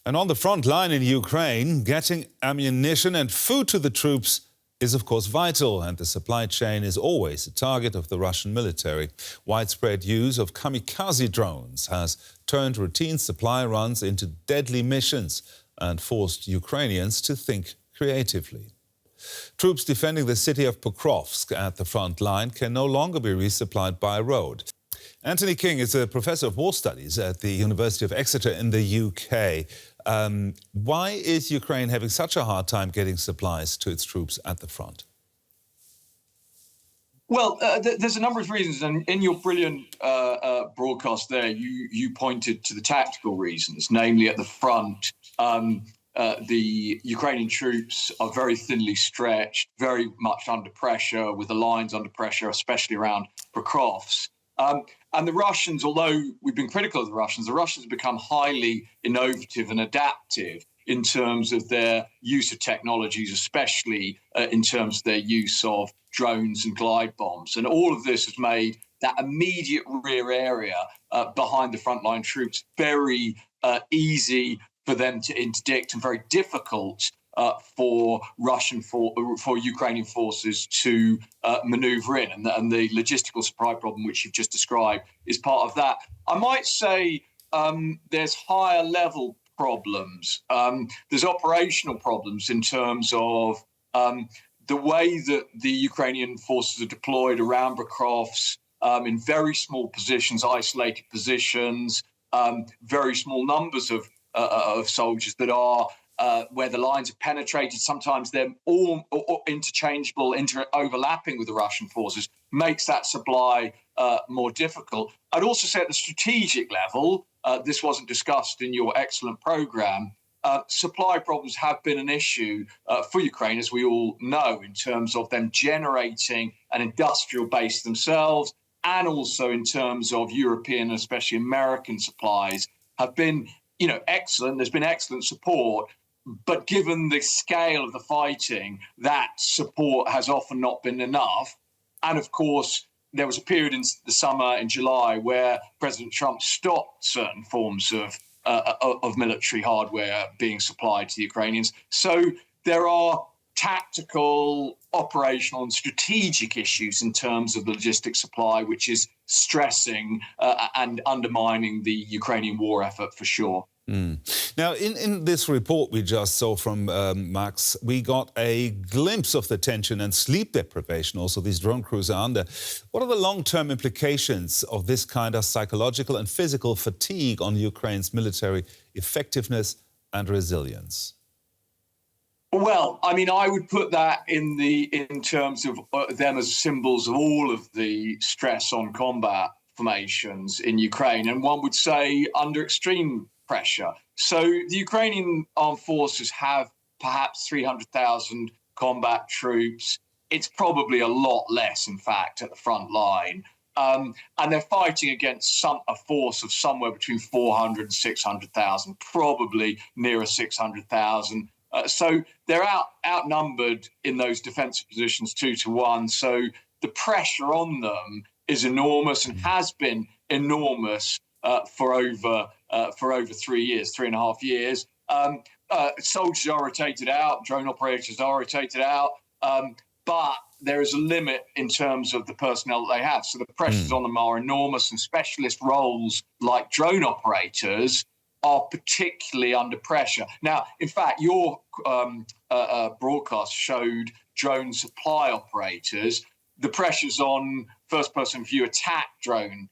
And on the front line in Ukraine, getting ammunition and food to the troops is of course vital, and the supply chain is always a target of the Russian military. Widespread use of kamikaze drones has turned routine supply runs into deadly missions and forced Ukrainians to think creatively. Troops defending the city of Pokrovsk at the front line can no longer be resupplied by road. Anthony King is a professor of war studies at the University of Exeter in the UK. Why is Ukraine having such a hard time getting supplies to its troops at the front? Well, there's a number of reasons, and in your brilliant broadcast there, you pointed to the tactical reasons, namely at the front. The Ukrainian troops are very thinly stretched, very much under pressure, with the lines under pressure, especially around Pokrovsk. And the Russians, although we've been critical of the Russians have become highly innovative and adaptive in terms of their use of technologies, especially in terms of their use of drones and glide bombs. And all of this has made that immediate rear area behind the frontline troops very easy for them to interdict and very difficult for Ukrainian forces to manoeuvre in, and the logistical supply problem, which you've just described, is part of that. I might say there's higher level problems. There's operational problems in terms of the way that the Ukrainian forces are deployed around Pokrovsk in very small positions, isolated positions, very small numbers of soldiers that are where the lines are penetrated. Sometimes they're all interchangeable, overlapping with the Russian forces, makes that supply more difficult. I'd also say at the strategic level, this wasn't discussed in your excellent program, supply problems have been an issue for Ukraine, as we all know, in terms of them generating an industrial base themselves, and also in terms of European, especially American supplies have been, excellent. There's been excellent support. But given the scale of the fighting, that support has often not been enough. And of course, there was a period in the summer in July where President Trump stopped certain forms of military hardware being supplied to the Ukrainians. So there are tactical, operational and strategic issues in terms of the logistics supply, which is stressing and undermining the Ukrainian war effort for sure. Now, in this report we just saw from Max, we got a glimpse of the tension and sleep deprivation also these drone crews are under. What are the long-term implications of this kind of psychological and physical fatigue on Ukraine's military effectiveness and resilience? Well, I mean, I would put that in terms of them as symbols of all of the stress on combat formations in Ukraine, and one would say under extreme pressure. So the Ukrainian armed forces have perhaps 300,000 combat troops. It's probably a lot less, in fact, at the front line. And they're fighting against a force of somewhere between 400 and 600,000, probably nearer 600,000. So they're outnumbered in those defensive positions 2-1. So the pressure on them is enormous and has been enormous for over 3 years, 3.5 years. Soldiers are rotated out, drone operators are rotated out, but there is a limit in terms of the personnel that they have. So the pressures on them are enormous, and specialist roles like drone operators are particularly under pressure. Now, in fact, your broadcast showed drone supply operators. The pressures on first-person view attack drone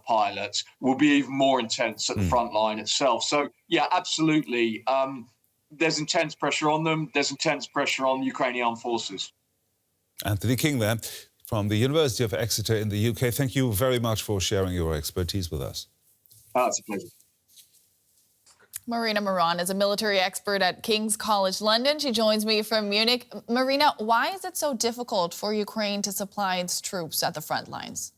pilots will be even more intense at the front line itself. So, yeah, absolutely. There's intense pressure on them. There's intense pressure on Ukrainian armed forces. Anthony King there from the University of Exeter in the UK. Thank you very much for sharing your expertise with us. It's a pleasure. Marina Miron is a military expert at King's College London. She joins me from Munich. Marina, why is it so difficult for Ukraine to supply its troops at the front lines?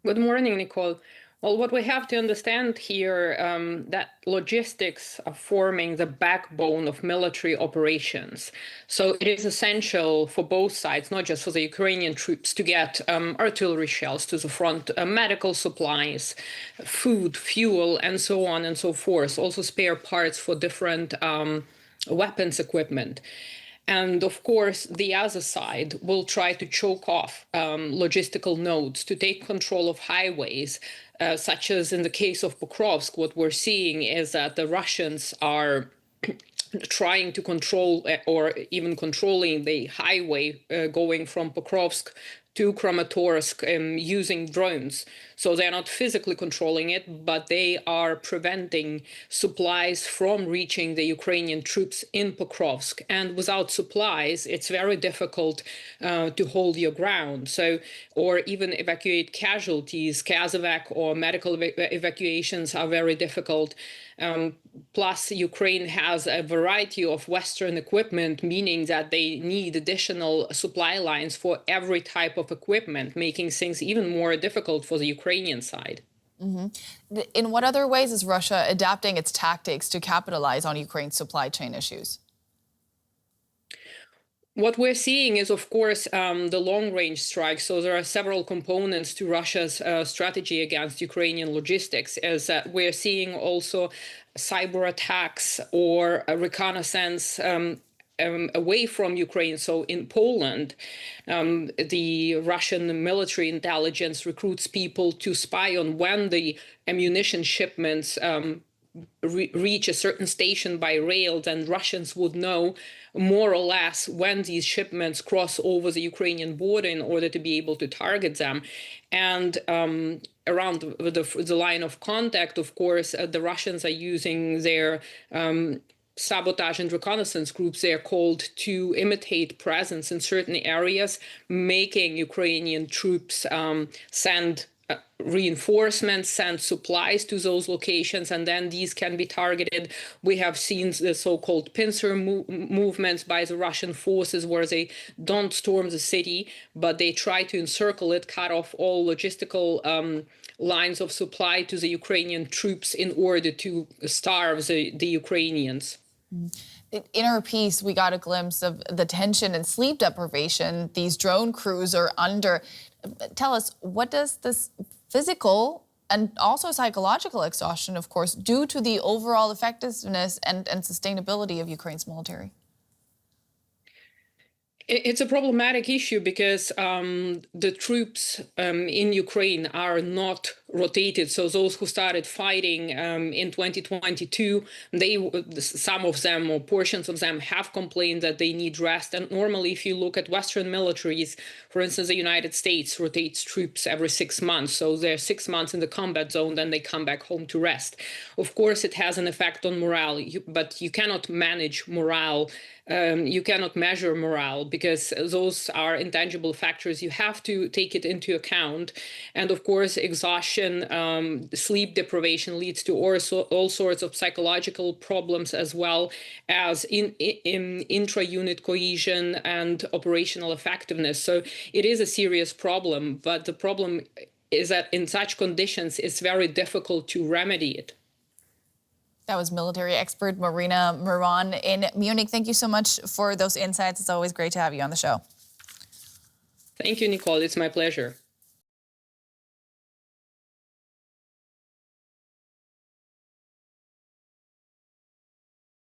Good morning, Nicole. Well, what we have to understand here, that logistics are forming the backbone of military operations. So it is essential for both sides, not just for the Ukrainian troops, to get artillery shells to the front, medical supplies, food, fuel, and so on and so forth. Also spare parts for different weapons equipment. And of course, the other side will try to choke off logistical nodes, to take control of highways, such as in the case of Pokrovsk. What we're seeing is that the Russians are trying to control or even controlling the highway going from Pokrovsk to Kramatorsk using drones. So they're not physically controlling it, but they are preventing supplies from reaching the Ukrainian troops in Pokrovsk. And without supplies, it's very difficult to hold your ground. So, or even evacuate casualties, Kazavac or medical evacuations are very difficult. Plus, Ukraine has a variety of Western equipment, meaning that they need additional supply lines for every type of equipment, making things even more difficult for the Ukrainian side. Mm-hmm. In what other ways is Russia adapting its tactics to capitalize on Ukraine's supply chain issues? What we're seeing is, of course, the long-range strikes. So there are several components to Russia's strategy against Ukrainian logistics, as we're seeing also cyber attacks or reconnaissance away from Ukraine. So in Poland, the Russian military intelligence recruits people to spy on when the ammunition shipments reach a certain station by rail, then Russians would know more or less when these shipments cross over the Ukrainian border in order to be able to target them. And around the line of contact, of course, the Russians are using their sabotage and reconnaissance groups, they're called, to imitate presence in certain areas, making Ukrainian troops send reinforcements, send supplies to those locations, and then these can be targeted. We have seen the so-called pincer movements by the Russian forces, where they don't storm the city, but they try to encircle it, cut off all logistical lines of supply to the Ukrainian troops in order to starve the Ukrainians. In our piece, we got a glimpse of the tension and sleep deprivation these drone crews are under. Tell us, what does this physical and also psychological exhaustion, of course, do to the overall effectiveness and sustainability of Ukraine's military? It's a problematic issue because the troops in Ukraine are not rotated. So those who started fighting in 2022, some of them or portions of them have complained that they need rest. And normally, if you look at Western militaries, for instance, the United States rotates troops every 6 months. So they're 6 months in the combat zone, then they come back home to rest. Of course, it has an effect on morale, but you cannot manage morale. You cannot measure morale because those are intangible factors. You have to take it into account. And of course, exhaustion, sleep deprivation leads to all sorts of psychological problems, as well as in intra-unit cohesion and operational effectiveness. So it is a serious problem, but the problem is that in such conditions, it's very difficult to remedy it. That was military expert Marina Miron in Munich. Thank you so much for those insights. It's always great to have you on the show. Thank you, Nicole. It's my pleasure.